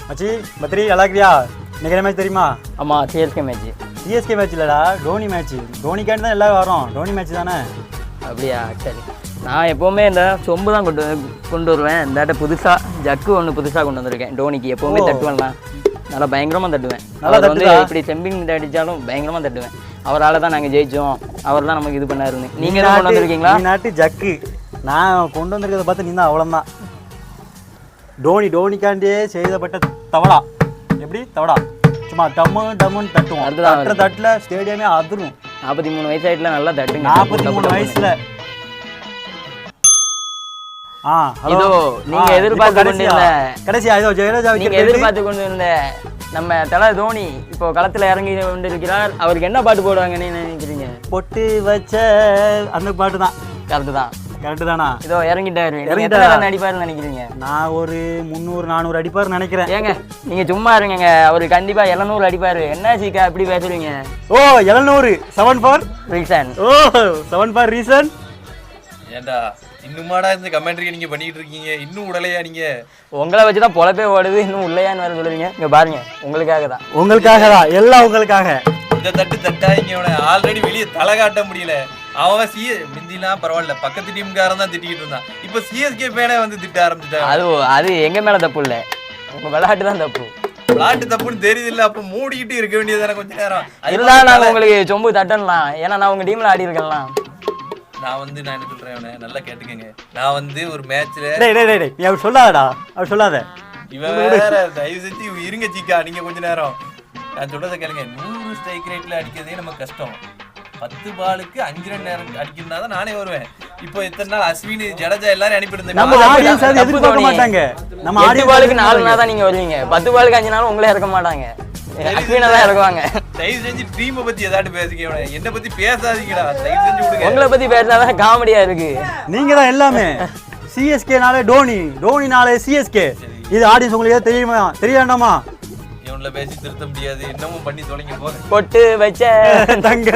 மச்சி பத்ரி நல்லா இருக்கிறியா? இன்னைக்கு என்ன மேட்ச் தெரியுமா? ஆமாம், சிஎஸ்கே மேட்ச். சிஎஸ்கே மேட்ச் இல்லைடா, டோனி மேட்ச். டோனிக்காண்டி தான் எல்லாரும் வரோம். டோனி மேட்ச் தானே? அப்படியா? சரி. நான் எப்போவுமே இந்த சொம்பு தான் கொண்டு வருவேன். இந்த புதுசாக ஜக்கு ஒன்று புதுசாக கொண்டு வந்திருக்கேன். டோனிக்கு எப்போவுமே தட்டுவேன்லாம், நல்லா பயங்கரமாக தட்டுவேன். அவர் வந்து இப்படி செம்பிங் அடித்தாலும் பயங்கரமாக தட்டுவேன். அவரால் தான் நாங்கள் ஜெயித்தோம், அவர் தான் நமக்கு இது பண்ணாருன்னு. நீங்கள் தான் கொண்டு வந்திருக்கீங்களா? நாட்டு ஜக்கு நான் கொண்டு வந்திருக்கிறத பார்த்து நீ தான் அவ்வளோதான். டோனிக்காண்டியே செய்தப்பட்ட தவடா. எப்படி தவடா? சும்மா டம்முன்னு தட்டுவோம். அடுத்த தட்டில் ஸ்டேடியமே அதிரும். 43 வயசு ஆயிட்டுல நல்லா தட்டுங்க. 43 வயசுல இதோ நீங்க எதிர்பார்த்து கொண்டிருந்த கடைசியா இதோ ஜெயலலிதா நீங்க எதிர்பார்த்து கொண்டிருந்த நம்ம தல தோனி இப்போ களத்துல இறங்கி கொண்டிருக்கிறார். அவருக்கு என்ன பாட்டு போடுவாங்கன்னு நினைக்கிறீங்க? பொட்டு வச்ச அந்த பாட்டு தான். கரெக்டு தானா? இதோ இறங்கிட்டாரு. அடிப்பாருன்னு நினைக்கிறீங்க? நான் ஒரு 300-400 அடிப்பாரு நினைக்கிறேன். ஏங்க நீங்க சும்மா இருங்க, அவரு கண்டிப்பா 700 அடிப்பாரு. என்ன சீக்கா இப்படி பேசுறீங்க? ஓ 700 7 ஃபார் ரீசன். ஓ 7 ஃபார் ரீசன். ஏண்டா இன்னுமாடா இந்த கமெண்ட்ரி நீங்க பண்ணிட்டு இருக்கீங்க? இன்னும் உடலையா நீங்க? உங்களை வச்சுதான் பொழப்பே ஓடுது, இன்னும் உள்ளையான்னு வேற சொல்லுவீங்க. இங்க பாருங்க, உங்களுக்காக தான் எல்லாம் உங்களுக்காக. இந்த தட்டா இங்க ஆல்ரெடி வெளியே தலை காட்ட முடியல. அவன் மிந்திலாம் பரவாயில்ல, பக்கத்து டீம்காரன் தான் திட்டிக்கிட்டு இருந்தான். இப்ப சிஎஸ்கே பேனே வந்து திட்ட ஆரம்பிச்சுட்டாங்க. அது எங்க மேல தப்பு இல்ல, உங்க விளையாட்டு தான் தப்பு. விளையாட்டு தப்புன்னு தெரியுது இல்ல? அப்ப மூடிக்கிட்டு இருக்க வேண்டியதானே கொஞ்ச நேரம். இருந்தா நாங்க உங்களுக்கு சொம்பு தட்டலாம். ஏன்னா நான் உங்க டீம்ல ஆடி இருக்கலாம். நான் என்ன சொல்றேன், நல்லா கேட்டுக்கங்க. நான் ஒரு மேட்ச்ல நீ அவர் சொல்லாதடா, அவர் சொல்லாத. இவன் வேற தயவு செஞ்சு இருங்க ஜிக்கா, நீங்க கொஞ்ச நேரம் நான் சொல்றதை கேளுங்க. 100 ஸ்ட்ரைக் ரேட்ல அடிக்கிறதே நமக்கு கஷ்டம். 10 பாலுக்கு 5 ரன் அடிக்கிறதா தான் நானே வருவேன். இப்போ இத்தனை நாள் அஸ்வின் ஜடேஜா எல்லாரும் அனுப்பிட்டு நம்ம ஆடியன்ஸ் அது எதிர்பார்க்க மாட்டாங்க. நம்ம 8 பாலுக்கு 4 நாள் தான் நீங்க வருவீங்க. 10 பாலுக்கு 5 நாள் உங்களே இறக்க மாட்டாங்க, அஸ்வினை தான் இறக்குவாங்க. தயவு செஞ்சு டீமை பத்தி ஏதாவது பேசுங்க, என்ன பத்தி பேசாதீங்கடா. தயவு செஞ்சு விடுங்க. உங்களை பத்தி பேசினாதான் காமெடியா இருக்கு. நீங்க தான் எல்லாமே. சிஎஸ்கேனாலே டோனினாலே சிஎஸ்கே. இது ஆடியன்ஸ் உங்களுக்கு தெரியுமா தெரியாண்டாமா? இவன்ல பேசி திருத்த முடியாது. என்னமும் பண்ணி தொலைங்க போங்க. பொட்டு வச்ச தங்க